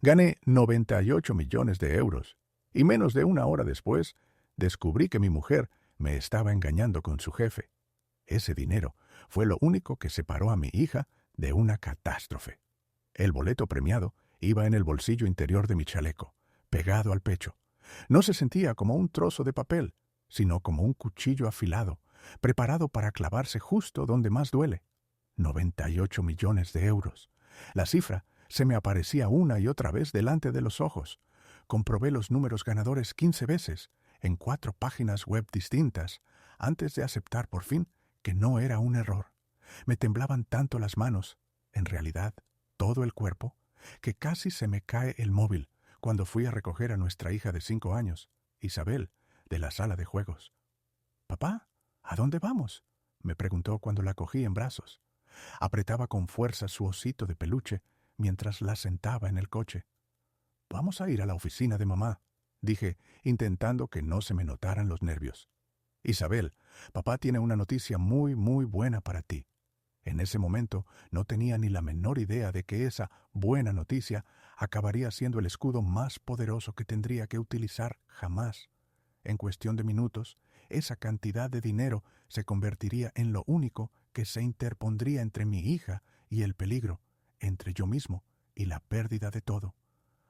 Gané 98 millones de euros, y menos de una hora después descubrí que mi mujer me estaba engañando con su jefe. Ese dinero fue lo único que separó a mi hija de una catástrofe. El boleto premiado iba en el bolsillo interior de mi chaleco, pegado al pecho. No se sentía como un trozo de papel, sino como un cuchillo afilado, preparado para clavarse justo donde más duele. 98 millones de euros. La cifra se me aparecía una y otra vez delante de los ojos. Comprobé los números ganadores 15 veces, en 4 páginas web distintas, antes de aceptar por fin que no era un error. Me temblaban tanto las manos, en realidad todo el cuerpo, que casi se me cae el móvil cuando fui a recoger a nuestra hija de 5 años, Isabel, de la sala de juegos. «Papá, ¿a dónde vamos?», me preguntó cuando la cogí en brazos. Apretaba con fuerza su osito de peluche mientras la sentaba en el coche. «Vamos a ir a la oficina de mamá», dije, intentando que no se me notaran los nervios. «Isabel, papá tiene una noticia muy, muy buena para ti». En ese momento no tenía ni la menor idea de que esa buena noticia acabaría siendo el escudo más poderoso que tendría que utilizar jamás. En cuestión de minutos, esa cantidad de dinero se convertiría en lo único que se interpondría entre mi hija y el peligro, entre yo mismo y la pérdida de todo.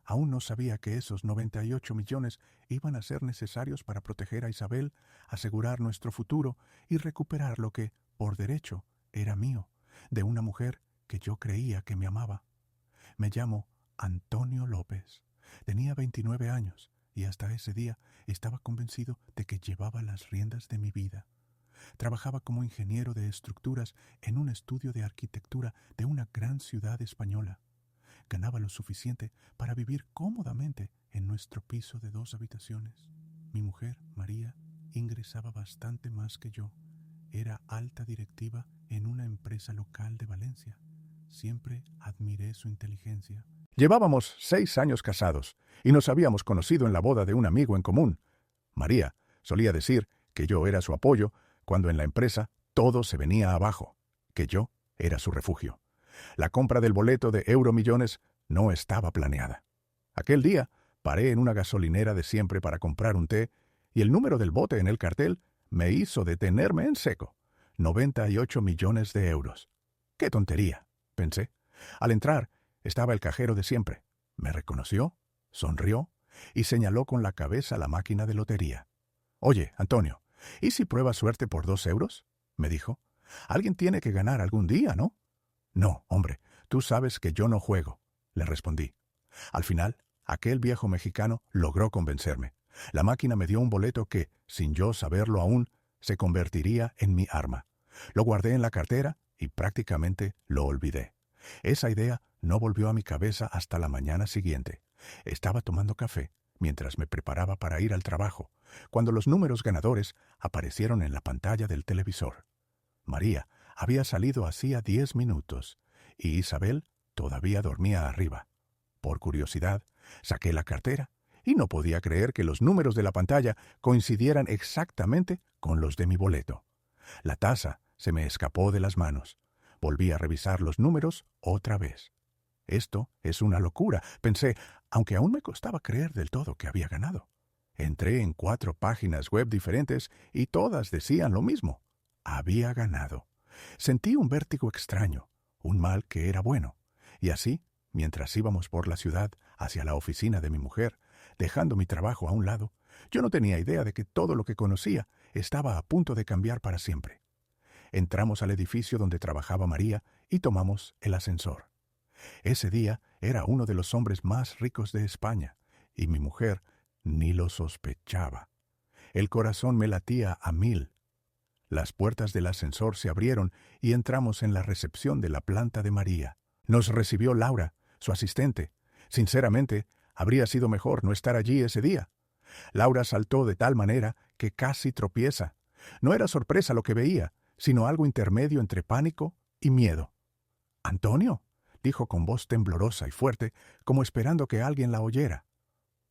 Aún no sabía que esos 98 millones iban a ser necesarios para proteger a Isabel, asegurar nuestro futuro y recuperar lo que, por derecho, era mío, de una mujer que yo creía que me amaba. Me llamo Antonio López. Tenía 29 años y hasta ese día estaba convencido de que llevaba las riendas de mi vida. Trabajaba como ingeniero de estructuras en un estudio de arquitectura de una gran ciudad española. Ganaba lo suficiente para vivir cómodamente en nuestro piso de 2 habitaciones. Mi mujer, María, ingresaba bastante más que yo. Era alta directiva en una empresa local de Valencia. Siempre admiré su inteligencia. Llevábamos 6 años casados y nos habíamos conocido en la boda de un amigo en común. María solía decir que yo era su apoyo cuando en la empresa todo se venía abajo, que yo era su refugio. La compra del boleto de Euromillones no estaba planeada. Aquel día paré en una gasolinera de siempre para comprar un té y el número del bote en el cartel me hizo detenerme en seco. 98 millones de euros. ¡Qué tontería!, pensé. Al entrar estaba el cajero de siempre. Me reconoció, sonrió y señaló con la cabeza la máquina de lotería. «Oye, Antonio, ¿y si pruebas suerte por 2 euros?», me dijo. «Alguien tiene que ganar algún día, ¿no?». «No, hombre, tú sabes que yo no juego», le respondí. Al final, aquel viejo mexicano logró convencerme. La máquina me dio un boleto que, sin yo saberlo aún, se convertiría en mi arma. Lo guardé en la cartera y prácticamente lo olvidé. Esa idea no volvió a mi cabeza hasta la mañana siguiente. Estaba tomando café mientras me preparaba para ir al trabajo, cuando los números ganadores aparecieron en la pantalla del televisor. María había salido hacía 10 minutos y Isabel todavía dormía arriba. Por curiosidad, saqué la cartera y no podía creer que los números de la pantalla coincidieran exactamente con los de mi boleto. La taza se me escapó de las manos. Volví a revisar los números otra vez. Esto es una locura, pensé, aunque aún me costaba creer del todo que había ganado. Entré en 4 páginas web diferentes y todas decían lo mismo. Había ganado. Sentí un vértigo extraño, un mal que era bueno. Y así, mientras íbamos por la ciudad hacia la oficina de mi mujer, dejando mi trabajo a un lado, yo no tenía idea de que todo lo que conocía estaba a punto de cambiar para siempre. Entramos al edificio donde trabajaba María y tomamos el ascensor. Ese día era uno de los hombres más ricos de España, y mi mujer ni lo sospechaba. El corazón me latía a 1000. Las puertas del ascensor se abrieron y entramos en la recepción de la planta de María. Nos recibió Laura, su asistente. Sinceramente, habría sido mejor no estar allí ese día. Laura saltó de tal manera que casi tropieza. No era sorpresa lo que veía, sino algo intermedio entre pánico y miedo. «Antonio», dijo con voz temblorosa y fuerte, como esperando que alguien la oyera.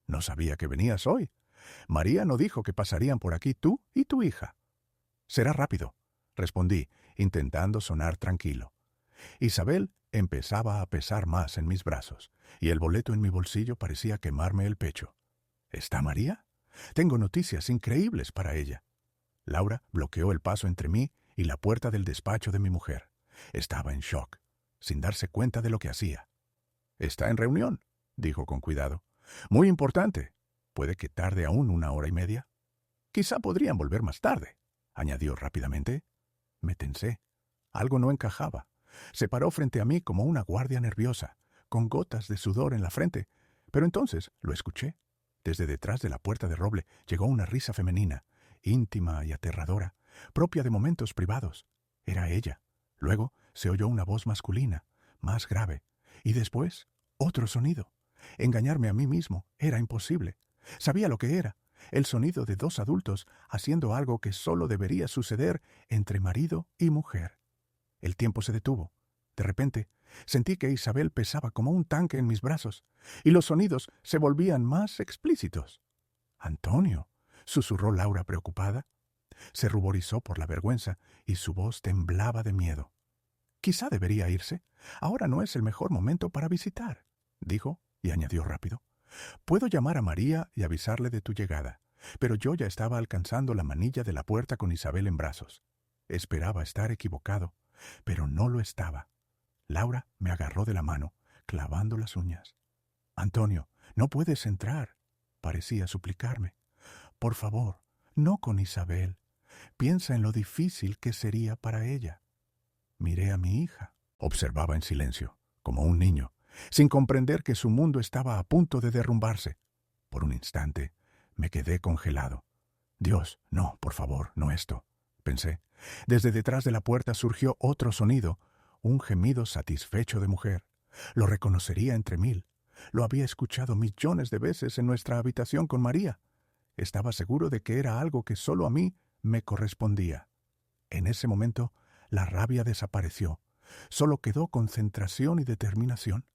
«No sabía que venías hoy. María no dijo que pasarían por aquí tú y tu hija». «Será rápido», respondí, intentando sonar tranquilo. Isabel empezaba a pesar más en mis brazos, y el boleto en mi bolsillo parecía quemarme el pecho. ¿Está María? Tengo noticias increíbles para ella. Laura bloqueó el paso entre mí y la puerta del despacho de mi mujer. Estaba en shock, sin darse cuenta de lo que hacía. «Está en reunión», dijo con cuidado. «Muy importante. Puede que tarde aún 1 hora y media. Quizá podrían volver más tarde», añadió rápidamente. Me tensé. Algo no encajaba. Se paró frente a mí como una guardia nerviosa, con gotas de sudor en la frente. Pero entonces lo escuché. Desde detrás de la puerta de roble llegó una risa femenina, íntima y aterradora, propia de momentos privados. Era ella. Luego se oyó una voz masculina, más grave, y después otro sonido. Engañarme a mí mismo era imposible. Sabía lo que era, el sonido de 2 adultos haciendo algo que solo debería suceder entre marido y mujer. El tiempo se detuvo. De repente, sentí que Isabel pesaba como un tanque en mis brazos, y los sonidos se volvían más explícitos. «Antonio», susurró Laura preocupada. Se ruborizó por la vergüenza y su voz temblaba de miedo. «Quizá debería irse. Ahora no es el mejor momento para visitar», dijo y añadió rápido. «Puedo llamar a María y avisarle de tu llegada». Pero yo ya estaba alcanzando la manilla de la puerta con Isabel en brazos. Esperaba estar equivocado, pero no lo estaba. Laura me agarró de la mano, clavando las uñas. «Antonio, no puedes entrar», parecía suplicarme. «Por favor, no con Isabel. Piensa en lo difícil que sería para ella». Miré a mi hija. Observaba en silencio, como un niño, sin comprender que su mundo estaba a punto de derrumbarse. Por un instante, me quedé congelado. «Dios, no, por favor, no esto», pensé. Desde detrás de la puerta surgió otro sonido, un gemido satisfecho de mujer. Lo reconocería entre 1000. Lo había escuchado millones de veces en nuestra habitación con María. Estaba seguro de que era algo que solo a mí me correspondía. En ese momento, la rabia desapareció. Solo quedó concentración y determinación.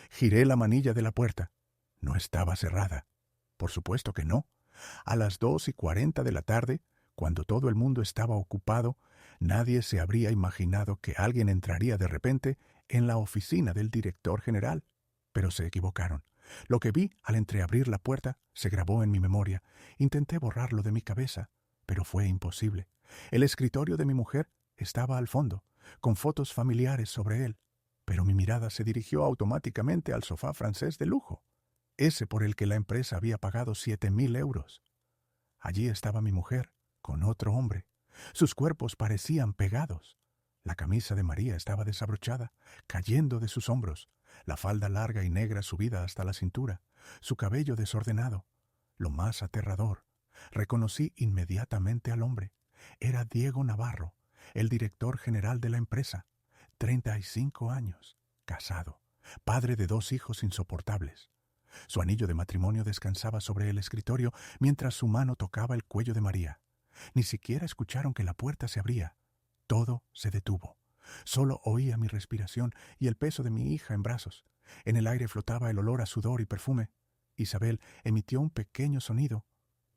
Giré la manilla de la puerta. No estaba cerrada. Por supuesto que no. A las 2:40 de la tarde, cuando todo el mundo estaba ocupado, nadie se habría imaginado que alguien entraría de repente en la oficina del director general. Pero se equivocaron. Lo que vi al entreabrir la puerta se grabó en mi memoria. Intenté borrarlo de mi cabeza, pero fue imposible. El escritorio de mi mujer estaba al fondo, con fotos familiares sobre él, pero mi mirada se dirigió automáticamente al sofá francés de lujo, ese por el que la empresa había pagado 7.000 euros. Allí estaba mi mujer, con otro hombre. Sus cuerpos parecían pegados. La camisa de María estaba desabrochada, cayendo de sus hombros, la falda larga y negra subida hasta la cintura, su cabello desordenado. Lo más aterrador, reconocí inmediatamente al hombre. Era Diego Navarro, el director general de la empresa. 35 años, casado, padre de 2 hijos insoportables. Su anillo de matrimonio descansaba sobre el escritorio mientras su mano tocaba el cuello de María. Ni siquiera escucharon que la puerta se abría. Todo se detuvo. Solo oía mi respiración y el peso de mi hija en brazos. En el aire flotaba el olor a sudor y perfume. Isabel emitió un pequeño sonido.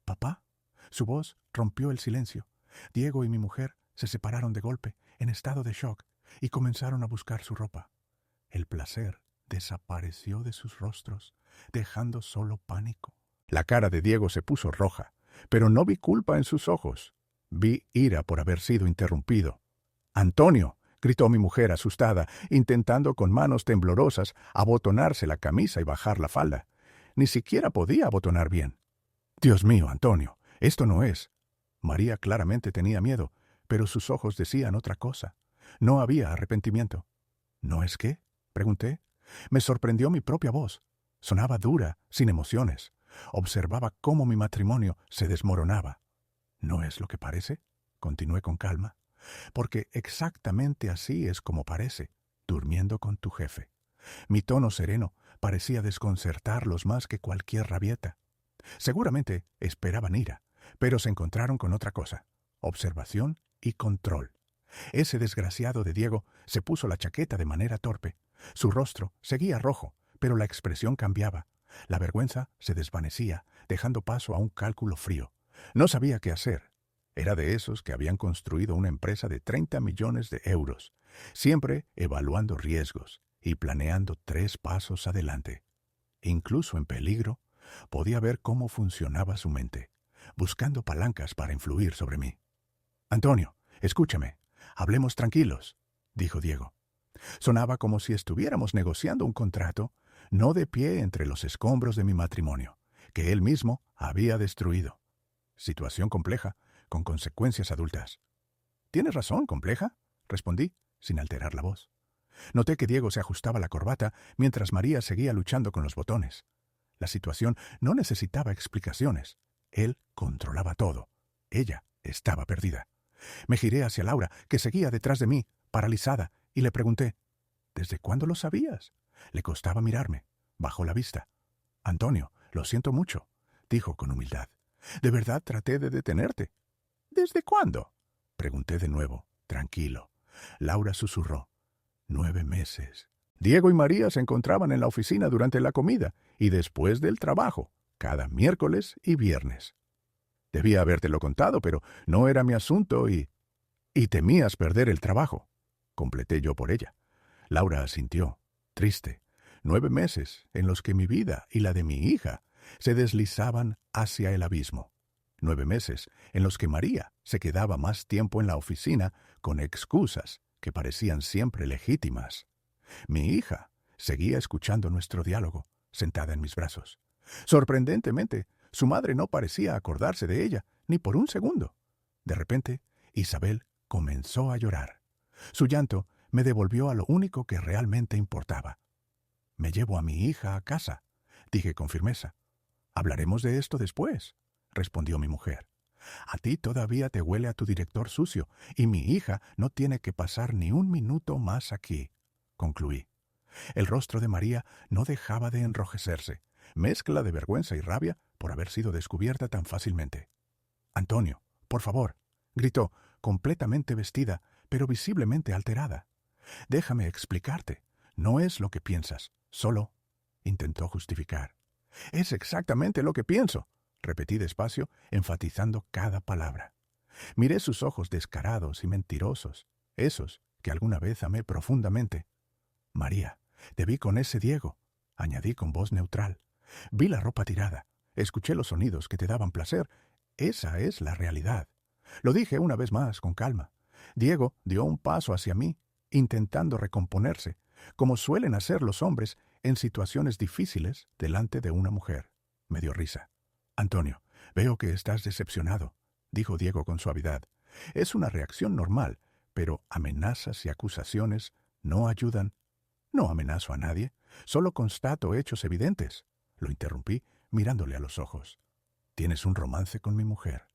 «¿Papá?». Su voz rompió el silencio. Diego y mi mujer se separaron de golpe, en estado de shock, y comenzaron a buscar su ropa. El placer desapareció de sus rostros, dejando solo pánico. La cara de Diego se puso roja, pero no vi culpa en sus ojos. Vi ira por haber sido interrumpido. «¡Antonio!», gritó mi mujer asustada, intentando con manos temblorosas abotonarse la camisa y bajar la falda. Ni siquiera podía abotonar bien. «Dios mío, Antonio, esto no es». María claramente tenía miedo, pero sus ojos decían otra cosa. No había arrepentimiento. «¿No es qué?», pregunté. Me sorprendió mi propia voz. Sonaba dura, sin emociones. Observaba cómo mi matrimonio se desmoronaba. «¿No es lo que parece?», continué con calma. «Porque exactamente así es como parece, durmiendo con tu jefe». Mi tono sereno parecía desconcertarlos más que cualquier rabieta. Seguramente esperaban ira, pero se encontraron con otra cosa: observación y control. Ese desgraciado de Diego se puso la chaqueta de manera torpe. Su rostro seguía rojo, pero la expresión cambiaba. La vergüenza se desvanecía, dejando paso a un cálculo frío. No sabía qué hacer. Era de esos que habían construido una empresa de 30 millones de euros, siempre evaluando riesgos, y planeando 3 pasos adelante. Incluso en peligro, podía ver cómo funcionaba su mente, buscando palancas para influir sobre mí. «Antonio, escúchame. Hablemos tranquilos», dijo Diego. Sonaba como si estuviéramos negociando un contrato, no de pie entre los escombros de mi matrimonio, que él mismo había destruido. Situación compleja, con consecuencias adultas. «Tienes razón, compleja», respondí, sin alterar la voz. Noté que Diego se ajustaba la corbata mientras María seguía luchando con los botones. La situación no necesitaba explicaciones. Él controlaba todo. Ella estaba perdida. Me giré hacia Laura, que seguía detrás de mí, paralizada, y le pregunté, «¿Desde cuándo lo sabías?» Le costaba mirarme. Bajó la vista. «Antonio, lo siento mucho», dijo con humildad. «De verdad traté de detenerte». «¿Desde cuándo?», pregunté de nuevo, tranquilo. Laura susurró, 9 meses. Diego y María se encontraban en la oficina durante la comida y después del trabajo, cada miércoles y viernes. Debía habértelo contado, pero no era mi asunto y temías perder el trabajo, completé yo por ella. Laura asintió, triste. 9 meses en los que mi vida y la de mi hija se deslizaban hacia el abismo. 9 meses en los que María se quedaba más tiempo en la oficina con excusas que parecían siempre legítimas. Mi hija seguía escuchando nuestro diálogo, sentada en mis brazos. Sorprendentemente, su madre no parecía acordarse de ella, ni por un segundo. De repente, Isabel comenzó a llorar. Su llanto me devolvió a lo único que realmente importaba. «Me llevo a mi hija a casa», dije con firmeza. «Hablaremos de esto después», respondió mi mujer. «A ti todavía te huele a tu director sucio, y mi hija no tiene que pasar ni un minuto más aquí», concluí. El rostro de María no dejaba de enrojecerse, mezcla de vergüenza y rabia por haber sido descubierta tan fácilmente. «Antonio, por favor», gritó, completamente vestida, pero visiblemente alterada. «Déjame explicarte. No es lo que piensas, solo», intentó justificar. «Es exactamente lo que pienso», repetí despacio, enfatizando cada palabra. Miré sus ojos descarados y mentirosos, esos que alguna vez amé profundamente. «María, te vi con ese Diego», añadí con voz neutral. «Vi la ropa tirada, escuché los sonidos que te daban placer. Esa es la realidad». Lo dije una vez más, con calma. Diego dio un paso hacia mí, intentando recomponerse, como suelen hacer los hombres en situaciones difíciles delante de una mujer. Me dio risa. «Antonio, veo que estás decepcionado», dijo Diego con suavidad. «Es una reacción normal, pero amenazas y acusaciones no ayudan». «No amenazo a nadie, solo constato hechos evidentes», lo interrumpí mirándole a los ojos. «Tienes un romance con mi mujer.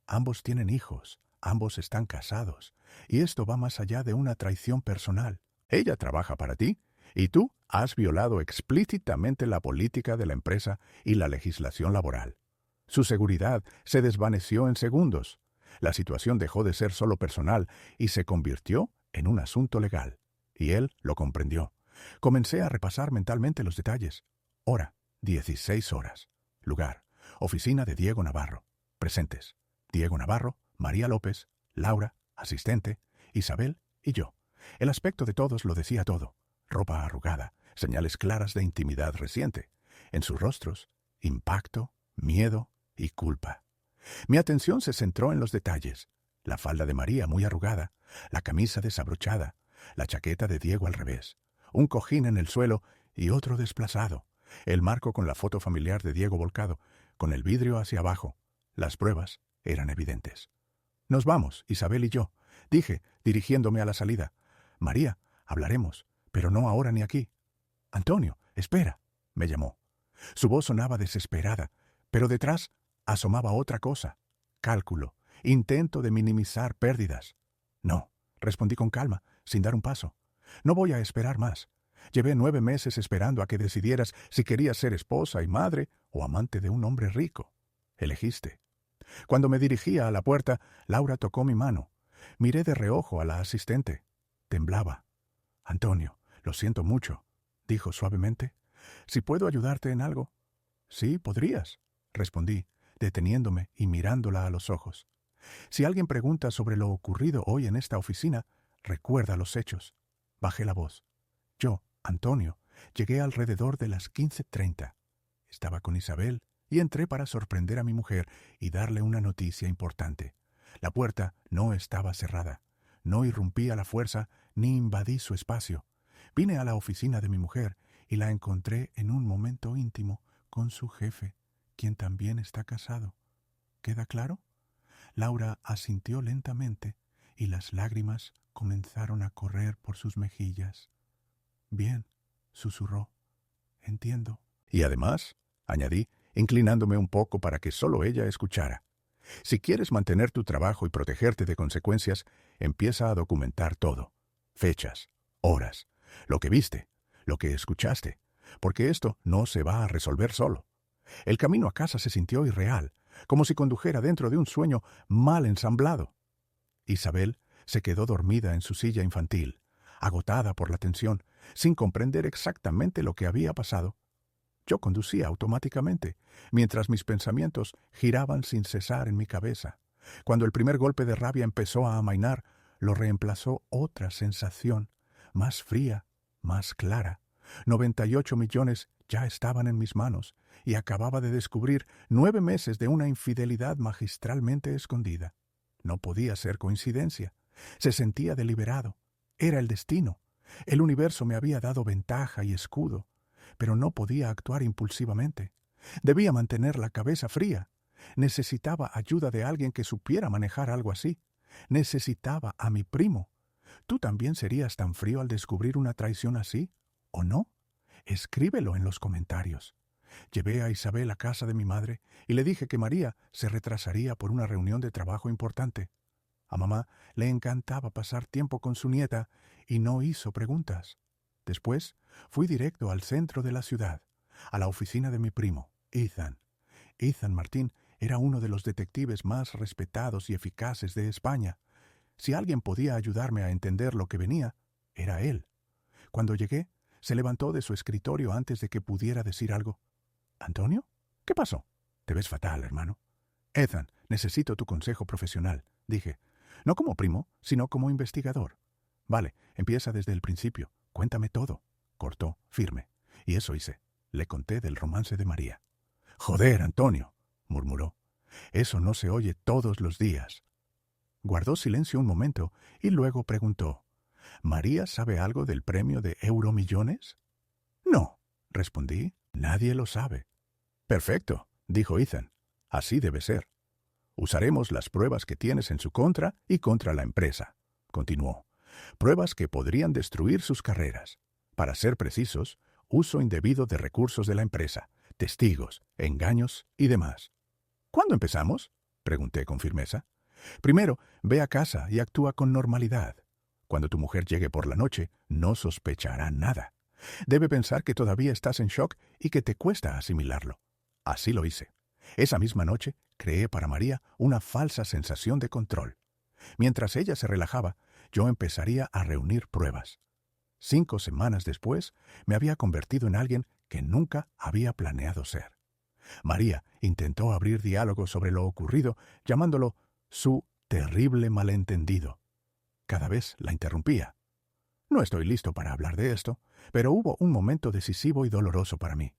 Ambos tienen hijos, ambos están casados, y esto va más allá de una traición personal. Ella trabaja para ti, y tú has violado explícitamente la política de la empresa y la legislación laboral. Su seguridad se desvaneció en segundos. La situación dejó de ser solo personal y se convirtió en un asunto legal. Y él lo comprendió. Comencé a repasar mentalmente los detalles. Hora, 16 horas. Lugar, oficina de Diego Navarro. Presentes, Diego Navarro, María López, Laura, asistente, Isabel y yo. El aspecto de todos lo decía todo. Ropa arrugada, señales claras de intimidad reciente. En sus rostros, impacto, miedo y culpa. Mi atención se centró en los detalles. La falda de María muy arrugada, la camisa desabrochada, la chaqueta de Diego al revés, un cojín en el suelo y otro desplazado, el marco con la foto familiar de Diego volcado, con el vidrio hacia abajo. Las pruebas eran evidentes. «Nos vamos, Isabel y yo», dije, dirigiéndome a la salida. «María, hablaremos, pero no ahora ni aquí». «Antonio, espera», me llamó. Su voz sonaba desesperada, pero detrás asomaba otra cosa. Cálculo, intento de minimizar pérdidas. «No», respondí con calma, sin dar un paso. «No voy a esperar más. Llevé 9 meses esperando a que decidieras si querías ser esposa y madre o amante de un hombre rico. Elegiste». Cuando me dirigía a la puerta, Laura tocó mi mano. Miré de reojo a la asistente. Temblaba. «Antonio, lo siento mucho», dijo suavemente. «¿Si puedo ayudarte en algo?» «Sí, podrías», respondí, deteniéndome y mirándola a los ojos. «Si alguien pregunta sobre lo ocurrido hoy en esta oficina, recuerda los hechos». Bajé la voz. «Yo Antonio, llegué alrededor de las 15:30. Estaba con Isabel y entré para sorprender a mi mujer y darle una noticia importante. La puerta no estaba cerrada. No irrumpí a la fuerza ni invadí su espacio. Vine a la oficina de mi mujer y la encontré en un momento íntimo con su jefe, quien también está casado. ¿Queda claro? Laura asintió lentamente y las lágrimas comenzaron a correr por sus mejillas. Bien, susurró. Entiendo. Y además, añadí, inclinándome un poco para que solo ella escuchara, si quieres mantener tu trabajo y protegerte de consecuencias, empieza a documentar todo. Fechas, horas, lo que viste, lo que escuchaste, porque esto no se va a resolver solo. El camino a casa se sintió irreal, como si condujera dentro de un sueño mal ensamblado. Isabel se quedó dormida en su silla infantil, agotada por la tensión, sin comprender exactamente lo que había pasado. Yo conducía automáticamente, mientras mis pensamientos giraban sin cesar en mi cabeza. Cuando el primer golpe de rabia empezó a amainar, lo reemplazó otra sensación, más fría, más clara. 98 millones ya estaban en mis manos, y acababa de descubrir 9 meses de una infidelidad magistralmente escondida. No podía ser coincidencia. Se sentía deliberado. Era el destino. El universo me había dado ventaja y escudo, pero no podía actuar impulsivamente. Debía mantener la cabeza fría. Necesitaba ayuda de alguien que supiera manejar algo así. Necesitaba a mi primo. ¿Tú también serías tan frío al descubrir una traición así? ¿O no? Escríbelo en los comentarios. Llevé a Isabel a casa de mi madre y le dije que María se retrasaría por una reunión de trabajo importante. A mamá le encantaba pasar tiempo con su nieta y no hizo preguntas. Después fui directo al centro de la ciudad, a la oficina de mi primo, Ethan. Ethan Martín era uno de los detectives más respetados y eficaces de España. Si alguien podía ayudarme a entender lo que venía, era él. Cuando llegué, se levantó de su escritorio antes de que pudiera decir algo. «¿Antonio? ¿Qué pasó? Te ves fatal, hermano». «Ethan, necesito tu consejo profesional», dije. «No como primo, sino como investigador». «Vale, empieza desde el principio. Cuéntame todo», cortó, firme. Y eso hice. Le conté del romance de María. «Joder, Antonio», murmuró. «Eso no se oye todos los días». Guardó silencio un momento y luego preguntó, «¿María sabe algo del premio de Euromillones?» «No», respondí. «Nadie lo sabe». «Perfecto», dijo Ethan. «Así debe ser. Usaremos las pruebas que tienes en su contra y contra la empresa», continuó. «Pruebas que podrían destruir sus carreras. Para ser precisos, uso indebido de recursos de la empresa, testigos, engaños y demás». «¿Cuándo empezamos?», pregunté con firmeza. «Primero, ve a casa y actúa con normalidad. Cuando tu mujer llegue por la noche, no sospechará nada. Debe pensar que todavía estás en shock y que te cuesta asimilarlo». Así lo hice. Esa misma noche creé para María una falsa sensación de control. Mientras ella se relajaba, yo empezaría a reunir pruebas. 5 semanas después, me había convertido en alguien que nunca había planeado ser. María intentó abrir diálogo sobre lo ocurrido, llamándolo su terrible malentendido. Cada vez la interrumpía. No estoy listo para hablar de esto, pero hubo un momento decisivo y doloroso para mí.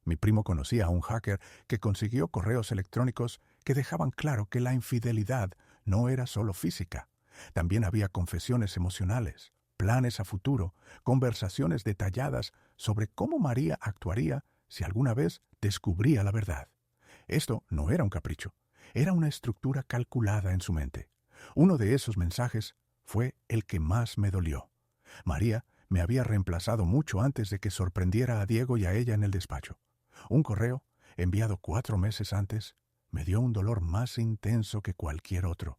Mi primo conocía a un hacker que consiguió correos electrónicos que dejaban claro que la infidelidad no era solo física. También había confesiones emocionales, planes a futuro, conversaciones detalladas sobre cómo María actuaría si alguna vez descubría la verdad. Esto no era un capricho, era una estructura calculada en su mente. Uno de esos mensajes fue el que más me dolió. María me había reemplazado mucho antes de que sorprendiera a Diego y a ella en el despacho. Un correo, enviado 4 meses antes, me dio un dolor más intenso que cualquier otro.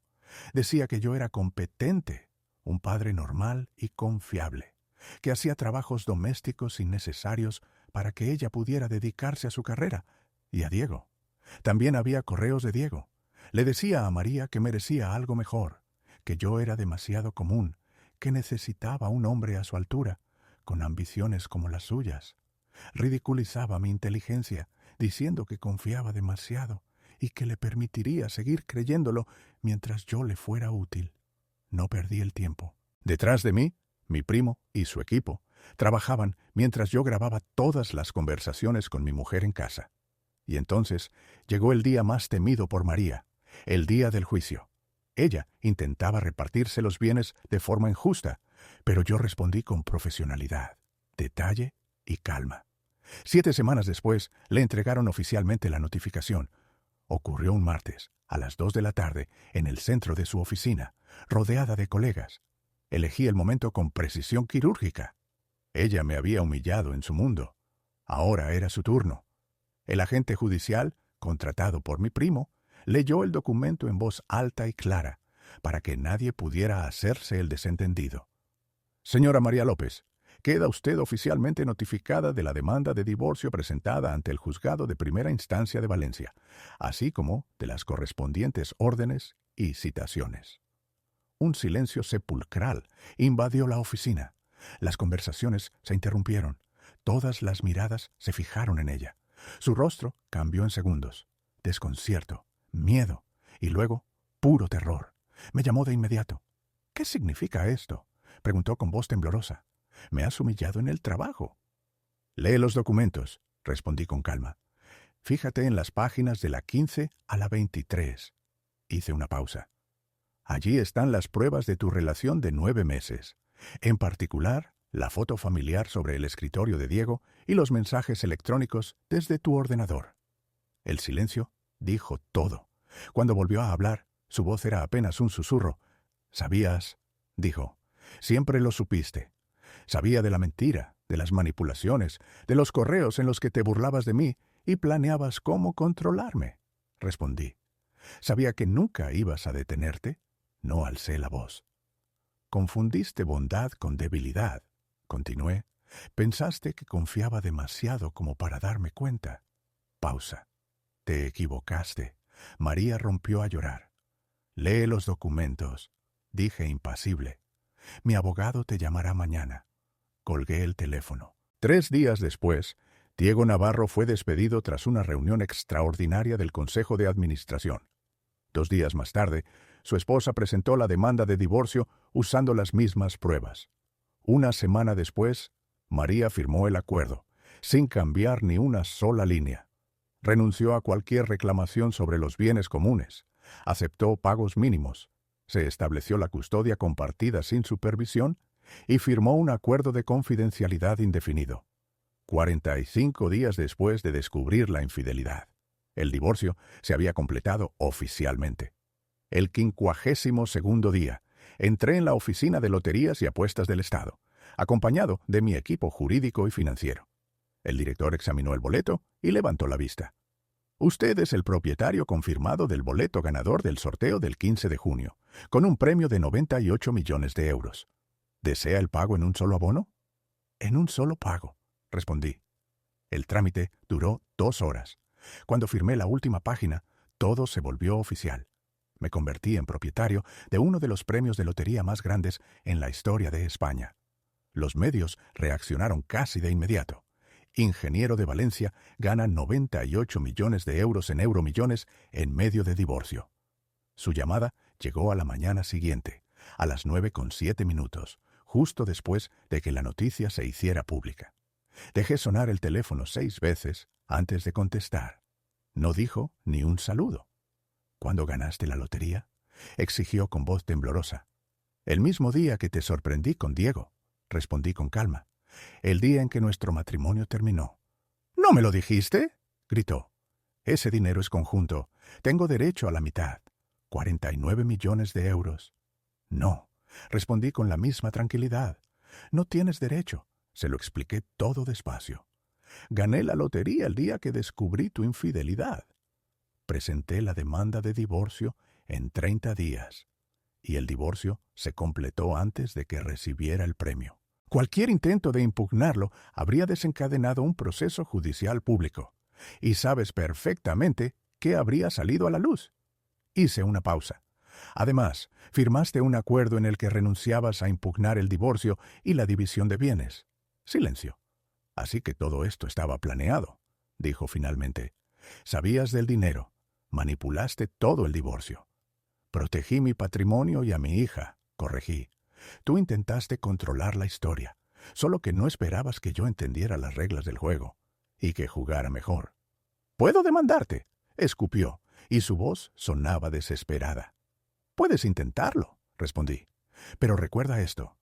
Decía que yo era competente, un padre normal y confiable, que hacía trabajos domésticos innecesarios para que ella pudiera dedicarse a su carrera y a Diego. También había correos de Diego. Le decía a María que merecía algo mejor, que yo era demasiado común, que necesitaba un hombre a su altura, con ambiciones como las suyas. Ridiculizaba mi inteligencia, diciendo que confiaba demasiado y que le permitiría seguir creyéndolo mientras yo le fuera útil. No perdí el tiempo. Detrás de mí Mi primo y su equipo trabajaban mientras yo grababa todas las conversaciones con mi mujer en casa. Y entonces llegó el día más temido por María, el día del juicio. Ella intentaba repartirse los bienes de forma injusta, pero yo respondí con profesionalidad, detalle y calma. 7 semanas después le entregaron oficialmente la notificación. Ocurrió un martes, a las 2 de la tarde, en el centro de su oficina, rodeada de colegas. Elegí el momento con precisión quirúrgica. Ella me había humillado en su mundo. Ahora era su turno. El agente judicial, contratado por mi primo, leyó el documento en voz alta y clara, para que nadie pudiera hacerse el desentendido. Señora María López, queda usted oficialmente notificada de la demanda de divorcio presentada ante el Juzgado de Primera Instancia de Valencia, así como de las correspondientes órdenes y citaciones. Un silencio sepulcral invadió la oficina. Las conversaciones se interrumpieron. Todas las miradas se fijaron en ella. Su rostro cambió en segundos. Desconcierto, miedo y luego puro terror. Me llamó de inmediato. ¿Qué significa esto?, preguntó con voz temblorosa. Me has humillado en el trabajo. Lee los documentos, respondí con calma. Fíjate en las páginas de la 15 a la 23. Hice una pausa. Allí están las pruebas de tu relación de 9 meses. En particular, la foto familiar sobre el escritorio de Diego y los mensajes electrónicos desde tu ordenador. El silencio dijo todo. Cuando volvió a hablar, su voz era apenas un susurro. «¿Sabías?», dijo. «Siempre lo supiste. Sabía de la mentira, de las manipulaciones, de los correos en los que te burlabas de mí y planeabas cómo controlarme», respondí. «Sabía que nunca ibas a detenerte». No alcé la voz. «Confundiste bondad con debilidad», continué. «Pensaste que confiaba demasiado como para darme cuenta». Pausa. «Te equivocaste». María rompió a llorar. «Lee los documentos», dije impasible. «Mi abogado te llamará mañana». Colgué el teléfono. 3 días después, Diego Navarro fue despedido tras una reunión extraordinaria del Consejo de Administración. 2 días más tarde, su esposa presentó la demanda de divorcio usando las mismas pruebas. Una semana después, María firmó el acuerdo, sin cambiar ni una sola línea. Renunció a cualquier reclamación sobre los bienes comunes. Aceptó pagos mínimos. Se estableció la custodia compartida sin supervisión y firmó un acuerdo de confidencialidad indefinido. 45 días después de descubrir la infidelidad, el divorcio se había completado oficialmente. El 52º día, entré en la oficina de Loterías y Apuestas del Estado, acompañado de mi equipo jurídico y financiero. El director examinó el boleto y levantó la vista. «Usted es el propietario confirmado del boleto ganador del sorteo del 15 de junio, con un premio de 98 millones de euros. ¿Desea el pago en un solo abono?» «En un solo pago», respondí. El trámite duró 2 horas. Cuando firmé la última página, todo se volvió oficial. Me convertí en propietario de uno de los premios de lotería más grandes en la historia de España. Los medios reaccionaron casi de inmediato. Ingeniero de Valencia gana 98 millones de euros en Euromillones en medio de divorcio. Su llamada llegó a la mañana siguiente, a las 9:07, justo después de que la noticia se hiciera pública. Dejé sonar el teléfono 6 veces antes de contestar. No dijo ni un saludo. «¿Cuándo ganaste la lotería?», exigió con voz temblorosa. «El mismo día que te sorprendí con Diego», respondí con calma. «El día en que nuestro matrimonio terminó». «¿No me lo dijiste?», gritó. «Ese dinero es conjunto. Tengo derecho a la mitad. 49 millones de euros». «No», respondí con la misma tranquilidad. «No tienes derecho». Se lo expliqué todo despacio. «Gané la lotería el día que descubrí tu infidelidad». Presenté la demanda de divorcio en 30 días, y el divorcio se completó antes de que recibiera el premio. Cualquier intento de impugnarlo habría desencadenado un proceso judicial público, y sabes perfectamente qué habría salido a la luz. Hice una pausa. Además, firmaste un acuerdo en el que renunciabas a impugnar el divorcio y la división de bienes. Silencio. Así que todo esto estaba planeado, dijo finalmente. Sabías del dinero. Manipulaste todo el divorcio. Protegí mi patrimonio y a mi hija, corregí. Tú intentaste controlar la historia, solo que no esperabas que yo entendiera las reglas del juego y que jugara mejor. «Puedo demandarte», escupió, y su voz sonaba desesperada. «Puedes intentarlo», respondí. «Pero recuerda esto.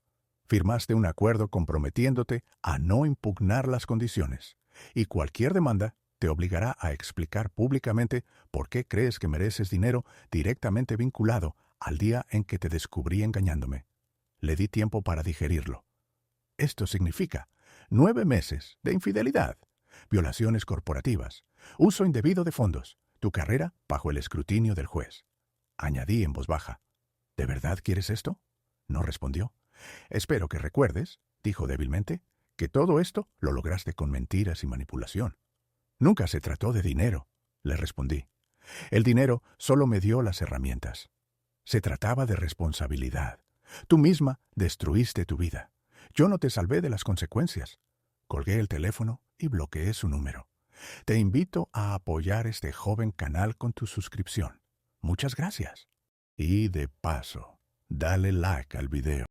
Firmaste un acuerdo comprometiéndote a no impugnar las condiciones, y cualquier demanda te obligará a explicar públicamente por qué crees que mereces dinero directamente vinculado al día en que te descubrí engañándome». Le di tiempo para digerirlo. Esto significa 9 meses de infidelidad, violaciones corporativas, uso indebido de fondos, tu carrera bajo el escrutinio del juez. Añadí en voz baja. ¿De verdad quieres esto? No respondió. Espero que recuerdes, dijo débilmente, que todo esto lo lograste con mentiras y manipulación. Nunca se trató de dinero, le respondí. El dinero solo me dio las herramientas. Se trataba de responsabilidad. Tú misma destruiste tu vida. Yo no te salvé de las consecuencias. Colgué el teléfono y bloqueé su número. Te invito a apoyar este joven canal con tu suscripción. Muchas gracias. Y de paso, dale like al video.